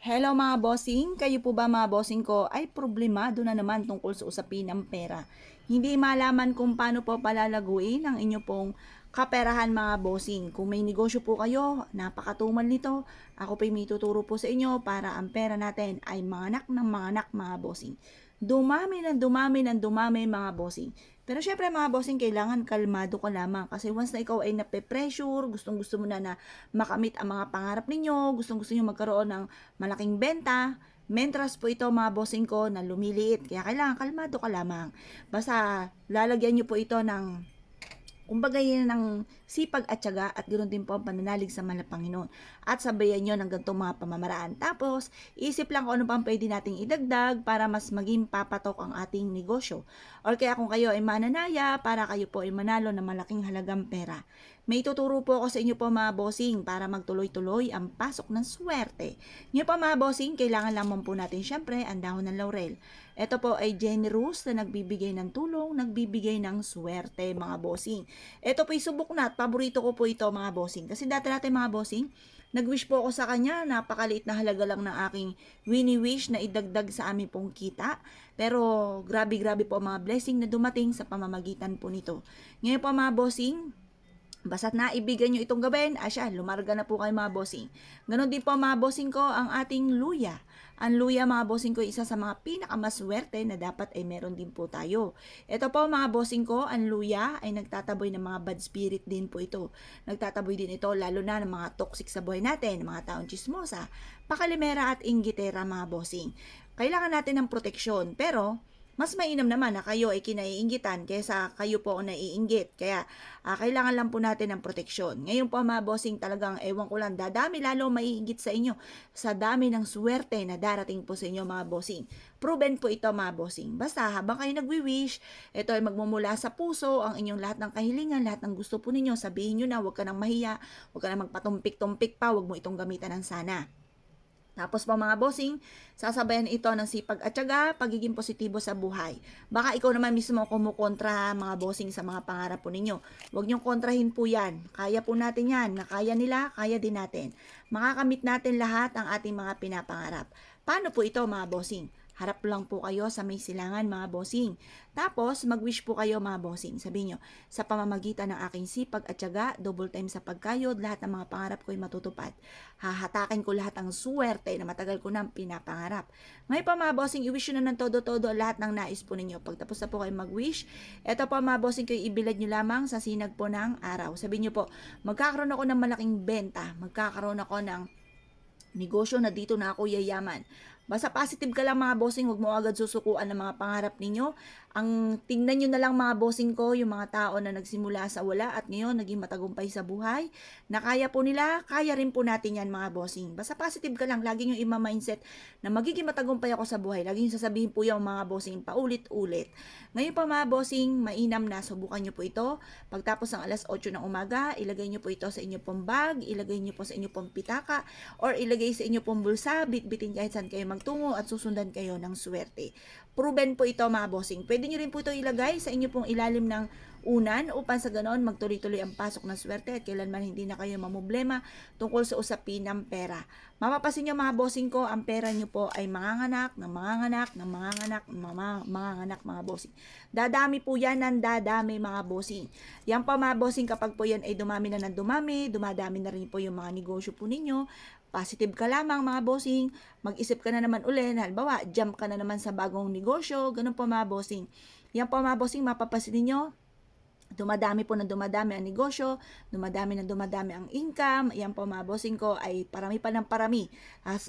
Hello mga bossing, kayo po ba mga bossing ko ay problemado na naman tungkol sa usapin ng pera. Hindi malaman kung paano po palalaguin ang inyo pong kaperahan mga bossing. Kung may negosyo po kayo, napakatumal nito. Ako po'y may tuturo po sa inyo para ang pera natin ay manganak ng manganak mga bossing. Dumami ng dumami ng dumami mga bossing. Pero syempre mga bossing, kailangan kalmado ka lamang kasi once na ikaw ay nape-pressure, gustong gusto mo na makamit ang mga pangarap ninyo, gustong gusto nyo magkaroon ng malaking benta, mentras po ito mga bossing ko na lumiliit. Kaya kailangan kalmado ka lamang. Basta lalagyan nyo po ito ng kumbaga yan ng sipag at tiyaga at ganoon din po ang pananalig sa mahal na Panginoon. At sabayan nyo ng ganitong mga pamamaraan. Tapos, isip lang kung ano pa ang pwede nating idagdag para mas maging papatok ang ating negosyo. Or kaya kung kayo ay mananaya, para kayo po ay manalo ng malaking halagang pera. May tuturo po ako sa inyo po mga bossing para magtuloy-tuloy ang pasok ng swerte. Ngayon po mga bossing, kailangan lamang po natin syempre ang dahon ng laurel. Ito po ay generous na nagbibigay ng tulong, nagbibigay ng swerte mga bossing. Ito po ay subok na at paborito ko po ito mga bossing. Kasi dati mga bossing, nag-wish po ako sa kanya, napakaliit na halaga lang ng aking wini-wish na idagdag sa amin pong kita. Pero grabe po mga blessing na dumating sa pamamagitan po nito. Ngayon po mga bossing, basta't naibigay nyo itong gawin, asya, lumarga na po kayo mga bossing. Ganon din po mga bossing ko ang ating luya. Ang luya mga bossing ko isa sa mga pinakamaswerte na dapat ay meron din po tayo. Ito po mga bossing ko, ang luya ay nagtataboy ng mga bad spirit din po ito. Nagtataboy din ito lalo na ng mga toxic sa buhay natin, ng mga taong chismosa, pakalimera at inggitera mga bossing. Kailangan natin ng proteksyon pero mas mainam naman na kayo ay kinaiinggitan kaysa kayo po ang naiinggit. Kaya, kailangan lang po natin ng proteksyon. Ngayon po mga bossing talagang, ewan ko lang, dadami lalo maiinggit sa inyo sa dami ng swerte na darating po sa inyo mga bossing. Proven po ito mga bossing. Basta habang kayo nagwi-wish, ito ay magmumula sa puso, ang inyong lahat ng kahilingan, lahat ng gusto po ninyo, sabihin nyo na, huwag ka nang mahiya, huwag ka nang magpatumpik-tumpik pa, huwag mo itong gamitan ng sana. Tapos po mga bossing, sasabayan ito ng sipag at tiyaga, pagiging positibo sa buhay. Baka ikaw naman mismo kumukontra mga bossing sa mga pangarap po ninyo. Huwag niyong kontrahin po yan. Kaya po natin yan. Nakaya nila, kaya din natin. Makakamit natin lahat ang ating mga pinapangarap. Paano po ito mga bossing? Harap lang po kayo sa may silangan mga bossing. Tapos, mag-wish po kayo mga bossing. Sabihin nyo, sa pamamagitan ng aking sipag at tiyaga, double time sa pagkayod, lahat ng mga pangarap ko ay matutupad. Hahatakin ko lahat ng suwerte na matagal ko nang pinapangarap. Ngayon pa mga bossing, i-wish nyo na ng todo-todo lahat ng nais po ninyo. Pagtapos na po kayo mag-wish, eto po mga bossing, kayo ibilad nyo lamang sa sinag po ng araw. Sabihin nyo po, magkakaroon ako ng malaking benta, magkakaroon ako ng negosyo na dito na ako yayaman. Basta positive ka lang mga bossing, huwag mo agad susukuan ng mga pangarap ninyo. Ang tingnan nyo na lang mga bossing ko, yung mga tao na nagsimula sa wala at ngayon naging matagumpay sa buhay, na kaya po nila, kaya rin po natin yan mga bossing. Basta positive ka lang, lagi nyo ima-mindset na magiging matagumpay ako sa buhay. Lagi nyo sasabihin po yung mga bossing paulit-ulit. Ngayon pa mga bossing, mainam na, subukan nyo po ito. Pagtapos ng alas 8 ng umaga, ilagay nyo po ito sa inyo pong bag, ilagay nyo po sa inyo pong pitaka, or ilagay sa inyo pong bulsa, bitbitin kahit saan kayo magtungo at susundan kayo ng swerte. Proven po ito mga bossing. Pwede nyo rin po ito ilagay sa inyo pong ilalim ng unan upang sa ganoon magtuloy-tuloy ang pasok ng swerte at kailanman hindi na kayo mamoblema tungkol sa usapin ng pera. Mapapasin nyo mga bossing ko, ang pera nyo po ay manganganak, manganganak mga bossing. Dadami po yan ng dadami mga bossing. Yan pa mga bossing, kapag po yan ay dumami na ng dumami, dumadami na rin po yung mga negosyo po ninyo. Positive ka lamang mga bossing, mag-isip ka na naman ulit, halimbawa, jump ka na naman sa bagong negosyo, ganun po mga bossing. Yan po mga bossing, mapapasin niyo, dumadami po ng dumadami ang negosyo, dumadami ng dumadami ang income. Yan po mga bossing ko ay parami pa ng parami.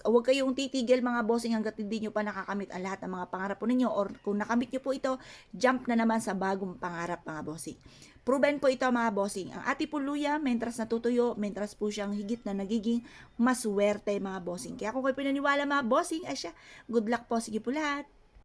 Huwag kayong titigil mga bossing hanggat hindi nyo pa nakakamit ang lahat ng mga pangarap po ninyo, or kung nakamit nyo po ito, jump na naman sa bagong pangarap mga bossing. Proven po ito mga bossing. Ang ati po luya, mentras natutuyo, mentras po siyang higit na nagiging maswerte mga bossing. Kaya kung kayo pinaniwala mga bossing, asya, good luck po. Sige po lahat.